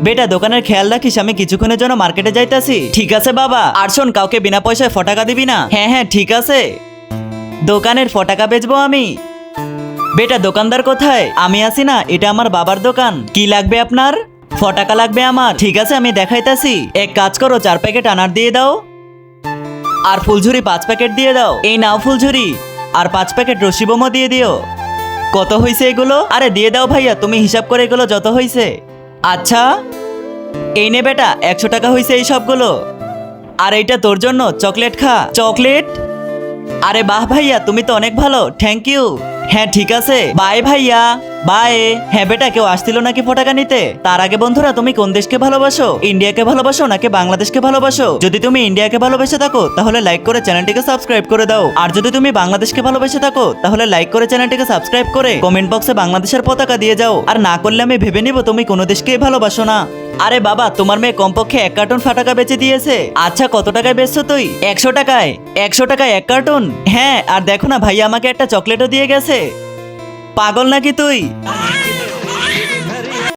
বেটা দোকানের খেয়াল রাখিস, আমি কিছুক্ষণের জন্য মার্কেটে যাইতাছি। ঠিক আছে বাবা। আর শোন, কাউকে বিনা পয়সায় ফটাকা দিবি না। হ্যাঁ হ্যাঁ ঠিক আছে। দোকানের ফটাকা বেচবো আমি। বেটা দোকানদার কোথায়? আমি আছি না, এটা আমার বাবার দোকান। কি লাগবে আপনার? ফটাকা লাগবে আমার। ঠিক আছে আমি দেখাইতাছি। এক কাজ করো, 4 প্যাকেট আনার দিয়ে দাও। আর ফুলঝুরি 5 প্যাকেট দিয়ে দাও। এই নাও ফুলঝুরি। আর 5 প্যাকেট রশি বোমা দিয়ে দিও। কত হয়েছে এগুলো? আরে দিয়ে দাও ভাইয়া, তুমি হিসাব করে এগুলো যত হয়েছে। আচ্ছা এই নে বেটা, 100 টাকা হয়েছে এই সবগুলো। আর এইটা তোর জন্য, চকলেট খা। চকলেট? আরে বাহ ভাইয়া, তুমি তো অনেক ভালো, থ্যাংক ইউ। হ্যাঁ ঠিক আছে, বাই ভাইয়া, বাই। হ্যাঁ বেটা, কেউ আসছিল নাকি ফটাকা নিতে? তার আগে বন্ধুরা, তুমি কোন দেশকে ভালোবাসো? ইন্ডিয়াকে ভালোবাসো নাকি বাংলাদেশকে ভালোবাসো? যদি তুমি ইন্ডিয়াকে ভালোবেসে থাকো তাহলে লাইক করে চ্যানেলটিকে সাবস্ক্রাইব করে দাও। আর যদি তুমি বাংলাদেশকে ভালোবেসে থাকো তাহলে লাইক করে চ্যানেলটিকে সাবস্ক্রাইব করে কমেন্ট বক্সে বাংলাদেশের পতাকা দিয়ে যাও। আর না করলে আমি ভেবে নিব তুমি কোনো দেশকেই ভালোবাসো না। আরে বাবা, তোমার মেয়ে কমপক্ষে 1 কার্টন ফাটাকা বেচে দিয়েছে। আচ্ছা কত টাকায় বেচছো তুই? 100 টাকায়। 100 টাকায় 1 কার্টন? হ্যাঁ, আর দেখো না ভাইয়া আমাকে একটা চকলেটও দিয়ে গেছে। পাগল নাকি তুই?